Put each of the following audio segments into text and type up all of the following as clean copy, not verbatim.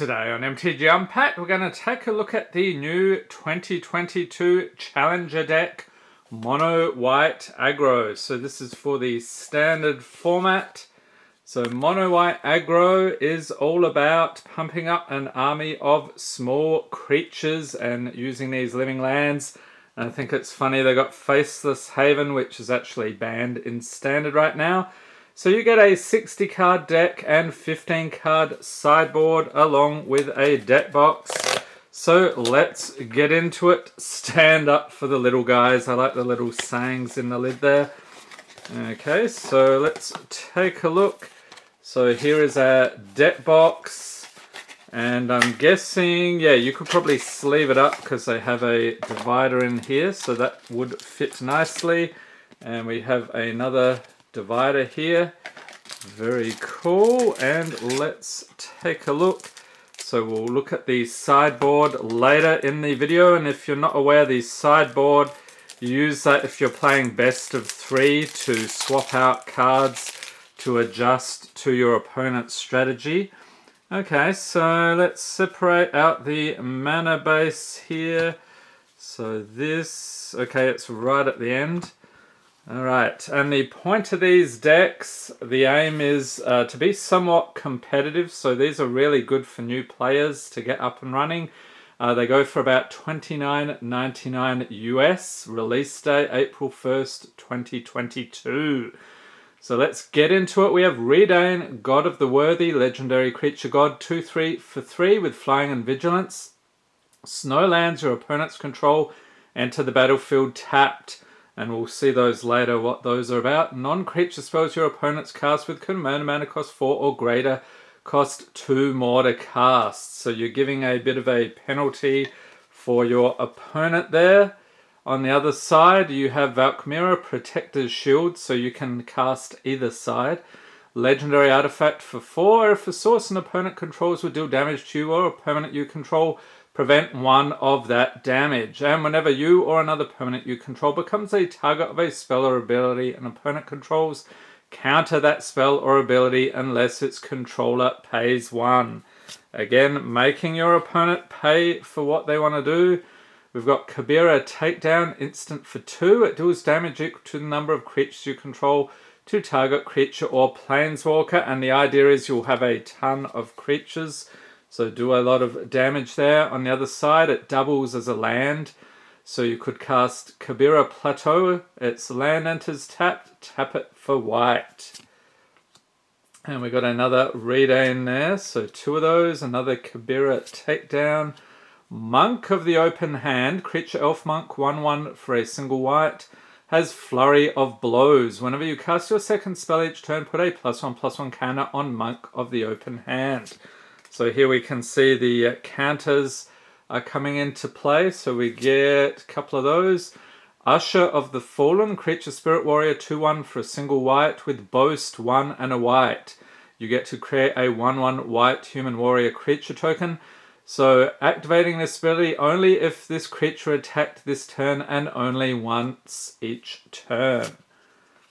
Today on MTG Unpacked, we're going to take a look at the new 2022 Challenger deck, Mono White Aggro. So this is for the standard format. So Mono White Aggro is all about pumping up an army of small creatures and using these living lands. And I think it's funny they got Faceless Haven, which is actually banned in standard right now. So you get a 60 card deck and 15 card sideboard along with a deck box. So let's get into it. Stand up for the little guys. I like the little sayings in the lid there. Okay, so let's take a look. So here is our deck box. And I'm guessing, yeah, you could probably sleeve it up because they have a divider in here. So that would fit nicely. And we have another divider here. Very cool. And let's take a look. So we'll look at the sideboard later in the video, and if you're not aware, the sideboard, you use that if you're playing best of 3 to swap out cards to adjust to your opponent's strategy. Okay, so let's separate out the mana base here. So this, okay, it's right at the end. Alright, and the point of these decks, the aim is to be somewhat competitive, so these are really good for new players to get up and running. They go for about $29.99 US, release date April 1st, 2022. So let's get into it. We have Redain, God of the Worthy, legendary creature god, 2/3 for 3 with flying and vigilance. Snow lands your opponent's control, enter the battlefield tapped. And we'll see those later, what those are about. Non-creature spells your opponent's cast with command mana cost 4 or greater, cost 2 more to cast. So you're giving a bit of a penalty for your opponent there. On the other side, you have Valkmira, Protector's Shield, so you can cast either side. Legendary Artifact for 4. If a source an opponent controls will deal damage to you or a permanent you control, prevent 1 of that damage. And whenever you or another permanent you control becomes a target of a spell or ability an opponent controls, counter that spell or ability unless its controller pays 1. Again, making your opponent pay for what they want to do. We've got Kabira Takedown, instant for 2. It deals damage equal to the number of creatures you control to target creature or planeswalker. And the idea is you'll have a ton of creatures, so do a lot of damage there. On the other side, it doubles as a land. So you could cast Kabira Plateau. Its land enters tapped. Tap it for white. And we got another Redain there. So 2 of those. Another Kabira Takedown. Monk of the Open Hand. Creature Elf Monk. 1/1 for a single white. Has Flurry of Blows. Whenever you cast your second spell each turn, put a +1/+1 counter on Monk of the Open Hand. So here we can see the counters are coming into play. So we get a couple of those. Usher of the Fallen, creature spirit warrior, 2/1 for a single white with boast 1 and a white. You get to create a 1/1 white human warrior creature token. So activating this ability only if this creature attacked this turn and only once each turn.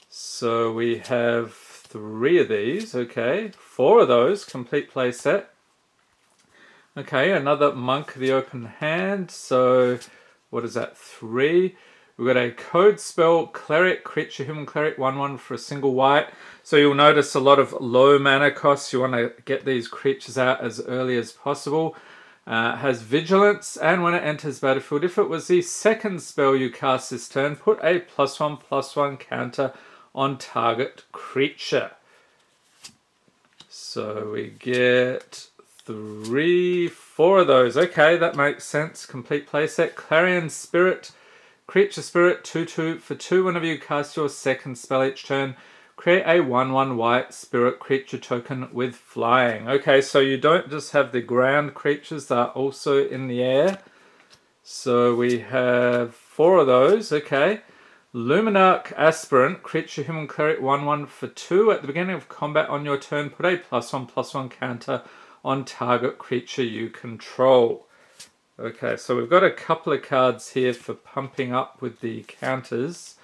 So we have 3 of these, okay. 4 of those, complete play set. Okay, another Monk of the Open Hand. So, what is that? 3. We've got a Code Spell, Cleric, creature, human cleric, 1/1 for a single white. So you'll notice a lot of low mana costs. You want to get these creatures out as early as possible. Has Vigilance, and when it enters battlefield, if it was the second spell you cast this turn, put a +1/+1 counter on target creature. So we get 4 of those. Okay, that makes sense. Complete playset. Clarion Spirit, creature spirit, 2/2 for 2. Whenever you cast your second spell each turn, create a 1/1 white spirit creature token with flying. Okay, so you don't just have the ground creatures, they're also in the air. So we have 4 of those. Okay. Luminarch Aspirant, creature, human cleric, 1/1 for 2. At the beginning of combat on your turn, put a +1/+1 counter on target creature you control. Okay, so we've got a couple of cards here for pumping up with the counters.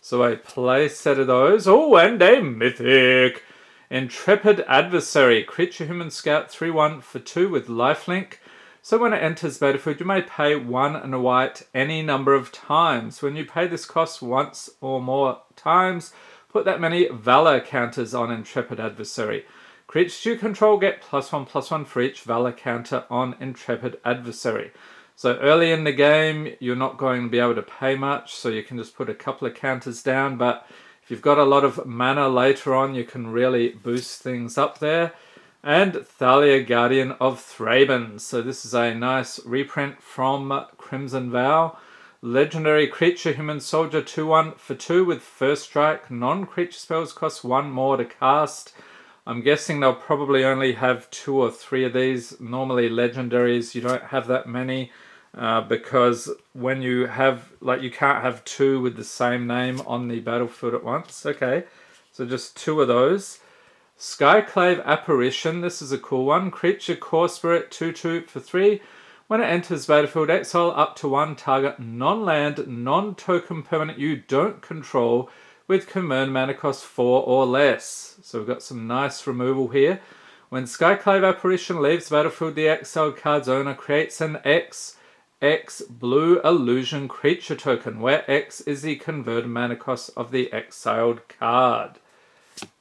So a play set of those. Oh, and a Mythic. Intrepid Adversary. Creature Human Scout 3/1 for 2 with lifelink. So when it enters battlefield, you may pay 1 and a white any number of times. When you pay this cost once or more times, put that many Valor counters on Intrepid Adversary. Creatures you control get +1/+1 for each Valor counter on Intrepid Adversary. So early in the game, you're not going to be able to pay much, so you can just put a couple of counters down, but if you've got a lot of mana later on, you can really boost things up there. And Thalia, Guardian of Thraben. So this is a nice reprint from Crimson Vow. Legendary creature, human soldier, 2/1 for 2 with first strike. Non-creature spells cost 1 more to cast. I'm guessing they'll probably only have 2 or 3 of these. Normally legendaries, you don't have that many because when you have, like, you can't have 2 with the same name on the battlefield at once. Okay, so just 2 of those. Skyclave Apparition, this is a cool one. Creature, Core Spirit, 2/2 for 3. When it enters battlefield, exile up to 1 target non-land, non-token permanent you don't control with command mana cost 4 or less. So we've got some nice removal here. When Skyclave Apparition leaves battlefield, the exiled card's owner creates an X blue illusion creature token, where X is the converted mana cost of the exiled card.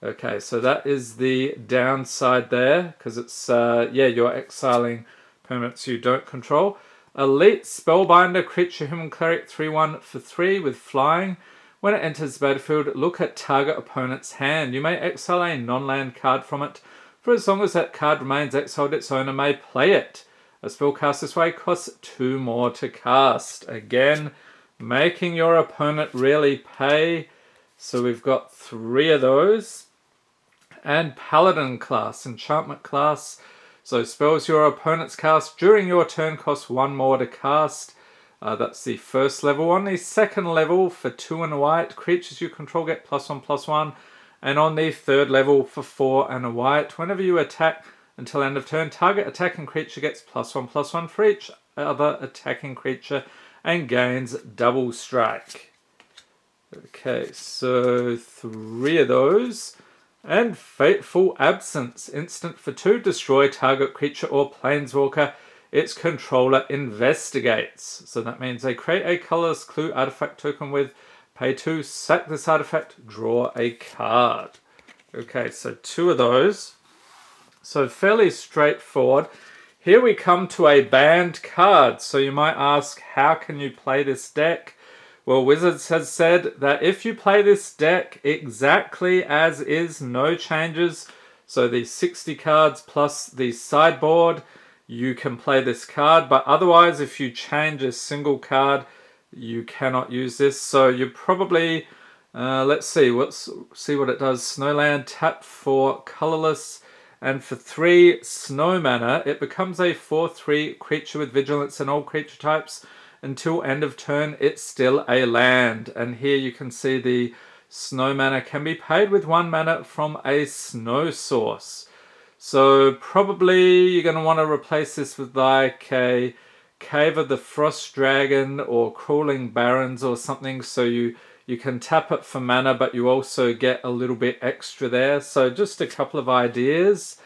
Okay, so that is the downside there, because it's, you're exiling permanents you don't control. Elite Spellbinder, creature, human cleric, 3/1 for 3 with flying. When it enters the battlefield, look at target opponent's hand. You may exile a non-land card from it. For as long as that card remains exiled, its owner may play it. A spell cast this way costs 2 more to cast. Again, making your opponent really pay. So we've got 3 of those. And Paladin class, enchantment class. So spells your opponent's cast during your turn cost 1 more to cast. That's the first level. On the second level, for 2 and a white, creatures you control get +1/+1. And on the third level, for 4 and a white, whenever you attack until end of turn, target attacking creature gets +1/+1 for each other attacking creature and gains double strike. Okay, so 3 of those. And Fateful Absence, instant for 2, destroy target creature or planeswalker its controller investigates. So that means they create a colorless clue artifact token with pay 2, sack this artifact, draw a card. Okay, so 2 of those. So fairly straightforward. Here we come to a banned card. So you might ask, how can you play this deck? Well, Wizards has said that if you play this deck exactly as is, no changes, so the 60 cards plus the sideboard, you can play this card. But otherwise, if you change a single card, you cannot use this. So you probably, let's see what it does. Snowland, tap for colorless, and for 3 snow mana, it becomes a 4/3 creature with vigilance and all creature types. Until end of turn, it's still a land. And here you can see the snow mana can be paid with 1 mana from a snow source. So probably you're going to want to replace this with like a Cave of the Frost Dragon or Crawling Barrens or something. So you can tap it for mana, but you also get a little bit extra there. So just a couple of ideas.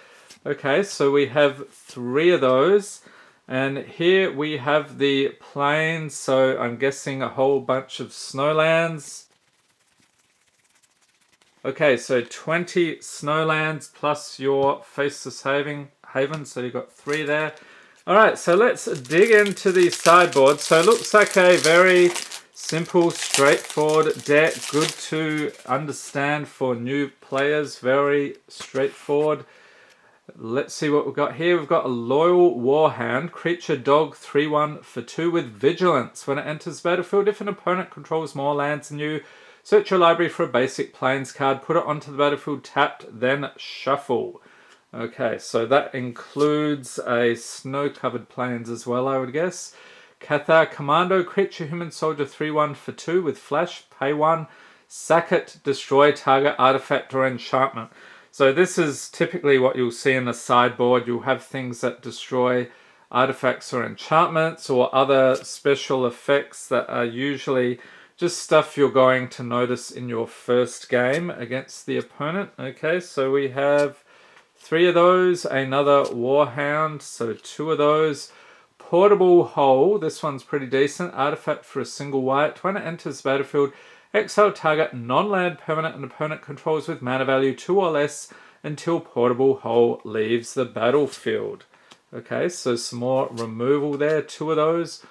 Okay, so we have 3 of those. And here we have the plains, so I'm guessing a whole bunch of snowlands. Okay, so 20 snowlands plus your Faceless Haven, so you've got 3 there. Alright, so let's dig into the sideboard. So it looks like a very simple, straightforward deck, good to understand for new players, very straightforward. Let's see what we've got here. We've got a Loyal Warhound, creature dog, 3/1 for 2 with vigilance. When it enters battlefield, if an opponent controls more lands than you, search your library for a basic plains card, put it onto the battlefield tapped, then shuffle. Okay, so that includes a snow-covered plains as well, I would guess. Cathar Commando, creature human soldier, 3/1 for 2 with flash, pay 1, sack it, destroy target artifact or enchantment. So this is typically what you'll see in the sideboard. You'll have things that destroy artifacts or enchantments or other special effects that are usually just stuff you're going to notice in your first game against the opponent. Okay, so we have 3 of those, another Warhound, so 2 of those. Portable Hole, this one's pretty decent. Artifact for a single white. When it enters the battlefield, exile target non-land permanent an opponent controls with mana value 2 or less until Portable Hole leaves the battlefield. Okay, so some more removal there, 2 of those.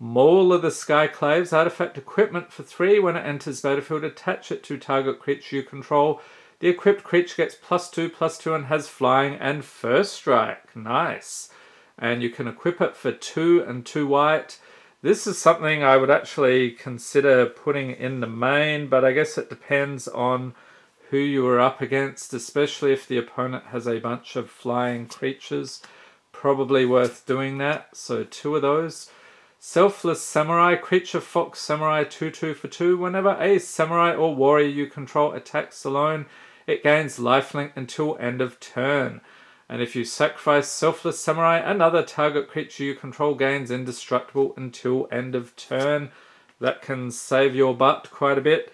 Maul of the Skyclaves, artifact equipment for 3. When it enters battlefield, attach it to target creature you control. The equipped creature gets +2/+2 and has flying and first strike. Nice. And you can equip it for 2 and 2 white. This is something I would actually consider putting in the main, but I guess it depends on who you are up against, especially if the opponent has a bunch of flying creatures. Probably worth doing that. So 2 of those. Selfless Samurai, creature fox samurai 2/2 for 2. Whenever a samurai or warrior you control attacks alone, it gains lifelink until end of turn. And if you sacrifice Selfless Samurai, another target creature you control gains indestructible until end of turn. That can save your butt quite a bit.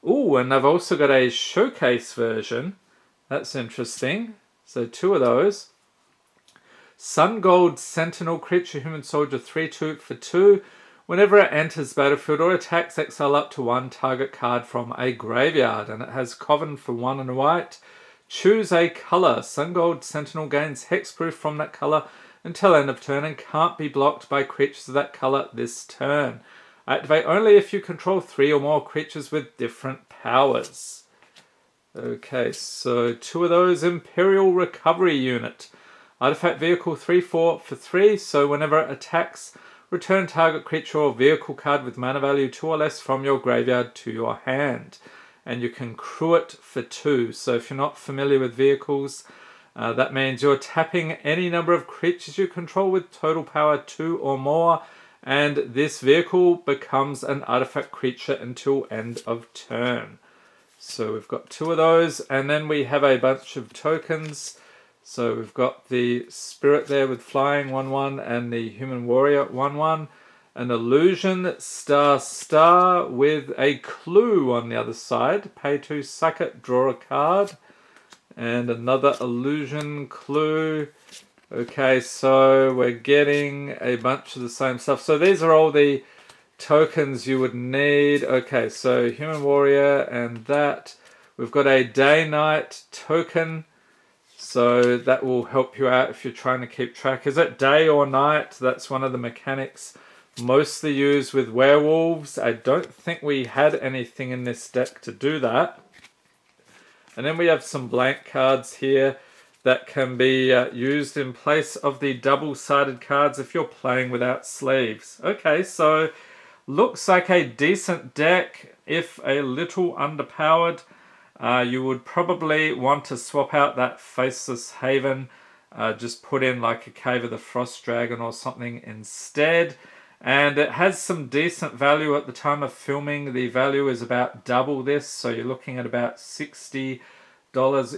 Ooh, and I've also got a showcase version. That's interesting. So 2 of those. Sun Gold Sentinel, creature human soldier 3/2 for 2. Whenever it enters battlefield or attacks, exile up to 1 target card from a graveyard. And it has Coven for 1 and a white. Choose a colour. Sun Gold Sentinel gains hexproof from that colour until end of turn and can't be blocked by creatures of that colour this turn. Activate only if you control 3 or more creatures with different powers. Okay, so 2 of those. Imperial Recovery Unit. Artifact vehicle 3/4 for 3, so whenever it attacks, return target creature or vehicle card with mana value 2 or less from your graveyard to your hand. And you can crew it for 2. So if you're not familiar with vehicles, that means you're tapping any number of creatures you control with total power 2 or more, and this vehicle becomes an artifact creature until end of turn. So we've got 2 of those, and then we have a bunch of tokens. So we've got the Spirit there with flying 1/1 and the Human Warrior 1/1. An Illusion star with a clue on the other side. Pay 2, suck it, draw a card. And another Illusion clue. Okay, so we're getting a bunch of the same stuff. So these are all the tokens you would need. Okay, so Human Warrior and that. We've got a Day-Night token. So that will help you out if you're trying to keep track. Is it day or night? That's one of the mechanics mostly used with werewolves. I don't think we had anything in this deck to do that. And then we have some blank cards here that can be used in place of the double-sided cards if you're playing without sleeves. Okay, so looks like a decent deck, if a little underpowered. You would probably want to swap out that Faceless Haven, just put in like a Cave of the Frost Dragon or something instead. And it has some decent value at the time of filming. The value is about double this, so you're looking at about $60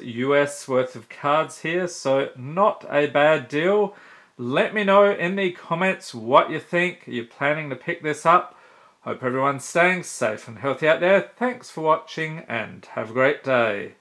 US worth of cards here, so not a bad deal. Let me know in the comments what you think. Are you planning to pick this up? Hope everyone's staying safe and healthy out there. Thanks for watching and have a great day.